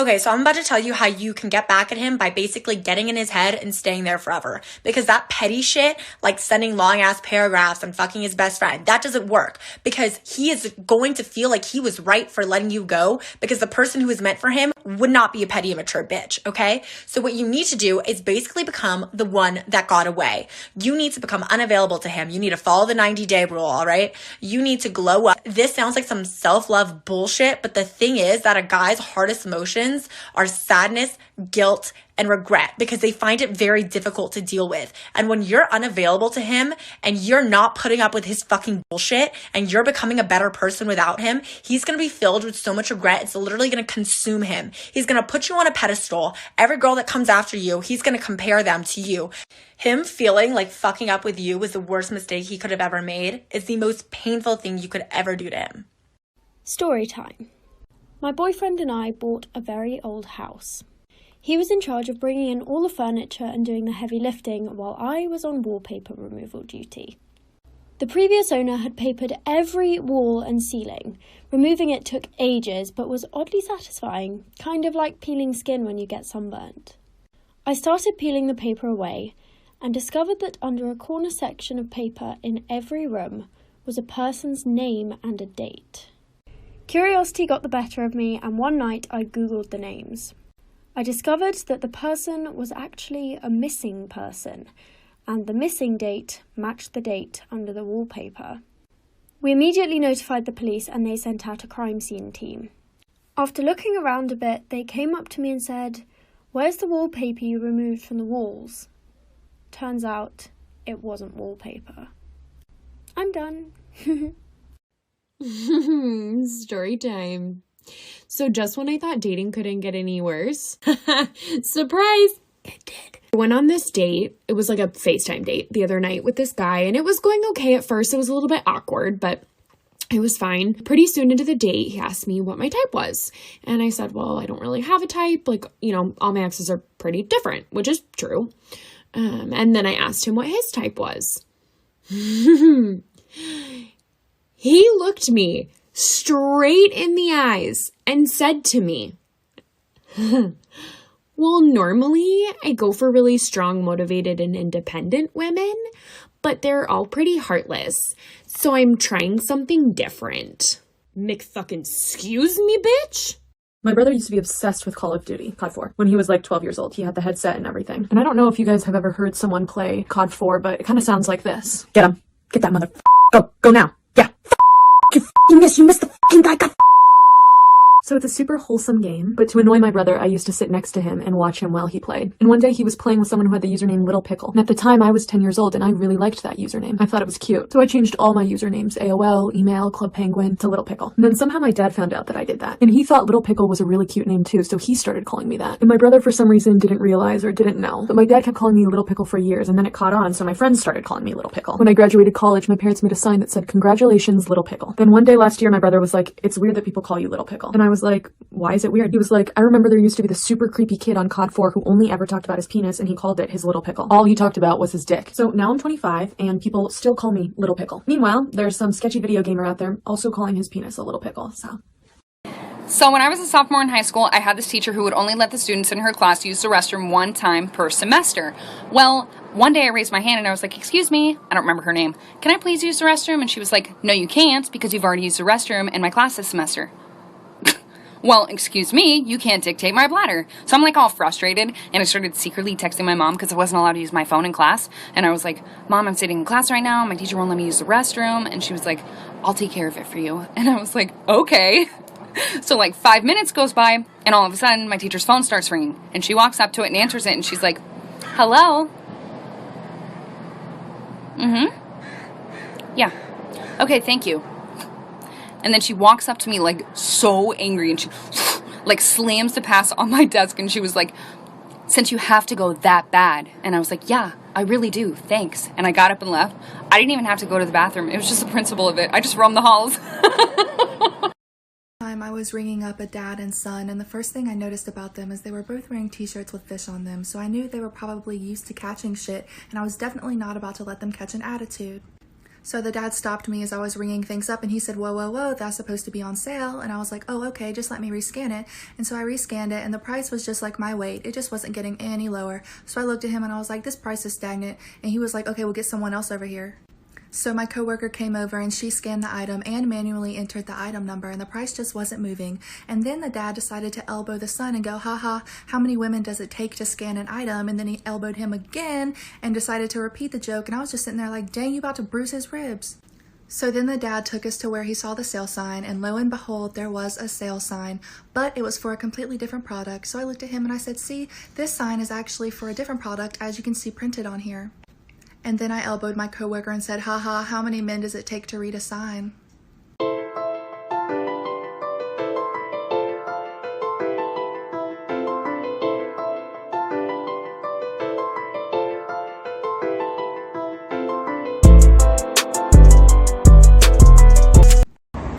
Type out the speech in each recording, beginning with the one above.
Okay, so I'm about to tell you how you can get back at him by basically getting in his head and staying there forever. Because that petty shit, like sending long ass paragraphs and fucking his best friend, that doesn't work. Because he is going to feel like he was right for letting you go, because the person who was meant for him would not be a petty, immature bitch, okay? So what you need to do is basically become the one that got away. You need to become unavailable to him. You need to follow the 90-day rule, all right? You need to glow up. This sounds like some self-love bullshit, but the thing is that a guy's hardest emotions are sadness, guilt, and regret, because they find it very difficult to deal with. And when you're unavailable to him and you're not putting up with his fucking bullshit and you're becoming a better person without him, he's going to be filled with so much regret. It's literally going to consume him. He's going to put you on a pedestal. Every girl that comes after you, he's going to compare them to you. Him feeling like fucking up with you was the worst mistake he could have ever made. It's the most painful thing you could ever do to him. Story time. My boyfriend and I bought a very old house. He was in charge of bringing in all the furniture and doing the heavy lifting while I was on wallpaper removal duty. The previous owner had papered every wall and ceiling. Removing it took ages, but was oddly satisfying, kind of like peeling skin when you get sunburnt. I started peeling the paper away and discovered that under a corner section of paper in every room was a person's name and a date. Curiosity got the better of me, and one night I googled the names. I discovered that the person was actually a missing person, and the missing date matched the date under the wallpaper. We immediately notified the police and they sent out a crime scene team. After looking around a bit, they came up to me and said, "Where's the wallpaper you removed from the walls?" Turns out, it wasn't wallpaper. I'm done. Story time. So just when I thought dating couldn't get any worse, surprise, it did. I went on this date. It was like a FaceTime date the other night with this guy, and it was going okay at first. It was a little bit awkward, but it was fine. Pretty soon into the date, he asked me what my type was. And I said, well, I don't really have a type. Like, you know, all my exes are pretty different, which is true. And then I asked him what his type was. He looked me straight in the eyes and said to me, well, normally I go for really strong, motivated, and independent women, but they're all pretty heartless, so I'm trying something different. Excuse me, bitch? My brother used to be obsessed with Call of Duty, COD 4, when he was like 12 years old. He had the headset and everything. And I don't know if you guys have ever heard someone play COD 4, but it kind of sounds like this. Get him. Get that mother. Go now. Yeah. You missed the fucking guy. God. So it's a super wholesome game, but to annoy my brother, I used to sit next to him and watch him while he played. And one day he was playing with someone who had the username Little Pickle. And at the time I was 10 years old and I really liked that username. I thought it was cute. So I changed all my usernames, AOL, email, Club Penguin, to Little Pickle. And then somehow my dad found out that I did that. And he thought Little Pickle was a really cute name too, so he started calling me that. And my brother for some reason didn't realize or didn't know. But my dad kept calling me Little Pickle for years, and then it caught on, so my friends started calling me Little Pickle. When I graduated college, my parents made a sign that said, "Congratulations, Little Pickle." Then one day last year, my brother was like, "It's weird that people call you Little Pickle." And I was like, why is it weird? He was like, I remember there used to be this super creepy kid on COD 4 who only ever talked about his penis, and he called it his little pickle. All he talked about was his dick. So now I'm 25 and people still call me Little Pickle. Meanwhile, there's some sketchy video gamer out there also calling his penis a little pickle, So when I was a sophomore in high school, I had this teacher who would only let the students in her class use the restroom one time per semester. Well, one day I raised my hand and I was like, "Excuse me," I don't remember her name, "can I please use the restroom?" And she was like, "No, you can't, because you've already used the restroom in my class this semester." Well, excuse me, you can't dictate my bladder. So I'm like all frustrated, and I started secretly texting my mom because I wasn't allowed to use my phone in class. And I was like, "Mom, I'm sitting in class right now. My teacher won't let me use the restroom." And she was like, "I'll take care of it for you." And I was like, okay. So like 5 minutes goes by, and all of a sudden my teacher's phone starts ringing. And she walks up to it and answers it, and she's like, "Hello?" "Yeah. Okay, thank you." And then she walks up to me like so angry, and she like slams the pass on my desk, and she was like, "Since you have to go that bad." And I was like, "Yeah, I really do, thanks." And I got up and left. I didn't even have to go to the bathroom. It was just the principle of it. I just roamed the halls. I was ringing up a dad and son, and the first thing I noticed about them is they were both wearing t-shirts with fish on them, so I knew they were probably used to catching shit, and I was definitely not about to let them catch an attitude. So the dad stopped me as I was ringing things up and he said, whoa, whoa, whoa, that's supposed to be on sale. And I was like, oh, okay, just let me rescan it. And so I rescanned it and the price was just like my weight. It just wasn't getting any lower. So I looked at him and I was like, this price is stagnant. And he was like, okay, we'll get someone else over here. So my coworker came over and she scanned the item and manually entered the item number and the price just wasn't moving. And then the dad decided to elbow the son and go, haha, how many women does it take to scan an item? And then he elbowed him again and decided to repeat the joke. And I was just sitting there like, dang, you about to bruise his ribs. So then the dad took us to where he saw the sale sign and lo and behold, there was a sale sign, but it was for a completely different product. So I looked at him and I said, see, this sign is actually for a different product as you can see printed on here. And then I elbowed my coworker and said, haha, how many men does it take to read a sign?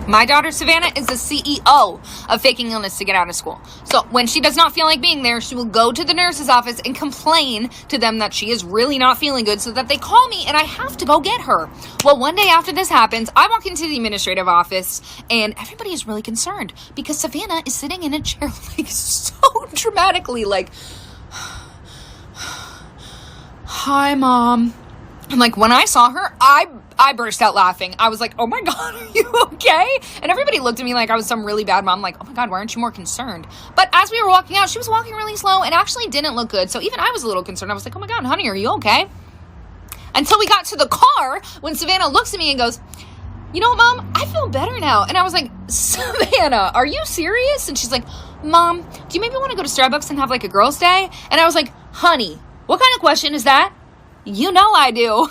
My daughter Savannah is the CEO of faking illness to get out of school. So when she does not feel like being there, she will go to the nurse's office and complain to them that she is really not feeling good so that they call me and I have to go get her. Well, one day after this happens, I walk into the administrative office and everybody is really concerned because Savannah is sitting in a chair like so dramatically like, hi, Mom. And like when I saw her, I burst out laughing. I was like, oh my God, are you okay? And everybody looked at me like I was some really bad mom. Like, oh my God, why aren't you more concerned? But as we were walking out, she was walking really slow and actually didn't look good. So even I was a little concerned. I was like, oh my God, honey, are you okay? Until we got to the car when Savannah looks at me and goes, you know what, Mom? I feel better now. And I was like, Savannah, are you serious? And she's like, Mom, do you maybe want to go to Starbucks and have like a girls' day? And I was like, honey, what kind of question is that? You know I do.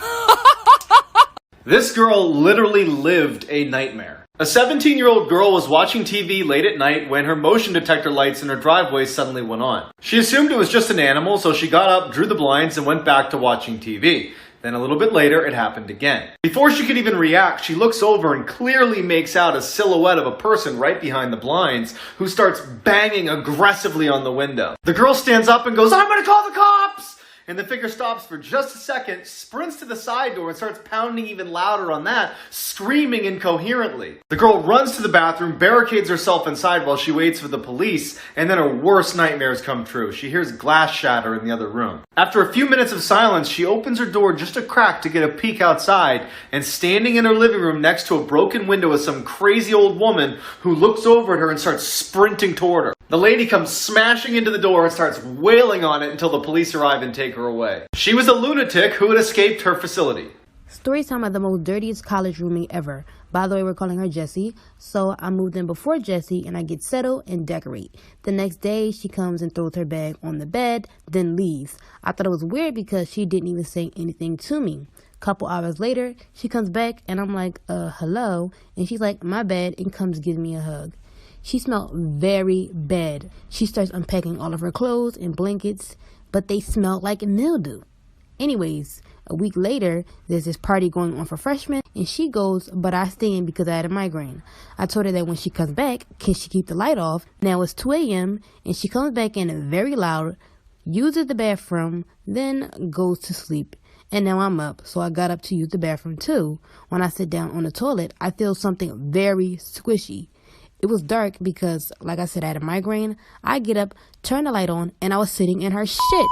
This girl literally lived a nightmare. A 17-year-old girl was watching TV late at night when her motion detector lights in her driveway suddenly went on. She assumed it was just an animal, so she got up, drew the blinds, and went back to watching TV. Then a little bit later, it happened again. Before she could even react, she looks over and clearly makes out a silhouette of a person right behind the blinds who starts banging aggressively on the window. The girl stands up and goes, I'm gonna call the cops! And the figure stops for just a second, sprints to the side door and starts pounding even louder on that, screaming incoherently. The girl runs to the bathroom, barricades herself inside while she waits for the police, and then her worst nightmares come true. She hears glass shatter in the other room. After a few minutes of silence, she opens her door just a crack to get a peek outside, and standing in her living room next to a broken window is some crazy old woman who looks over at her and starts sprinting toward her. The lady comes smashing into the door and starts wailing on it until the police arrive and take her away. She was a lunatic who had escaped her facility. Story time of the most dirtiest college roommate ever. By the way, we're calling her Jessie. So I moved in before Jessie and I get settled and decorate. The next day, she comes and throws her bag on the bed, then leaves. I thought it was weird because she didn't even say anything to me. Couple hours later, she comes back and I'm like, hello? And she's like, my bad, and comes give me a hug. She smelled very bad. She starts unpacking all of her clothes and blankets, but they smelled like mildew. Anyways, a week later, there's this party going on for freshmen, and she goes, but I stay in because I had a migraine. I told her that when she comes back, can she keep the light off? Now it's 2 a.m., and she comes back in very loud, uses the bathroom, then goes to sleep. And now I'm up, so I got up to use the bathroom too. When I sit down on the toilet, I feel something very squishy. It was dark because, like I said, I had a migraine. I get up, turn the light on, and I was sitting in her shit.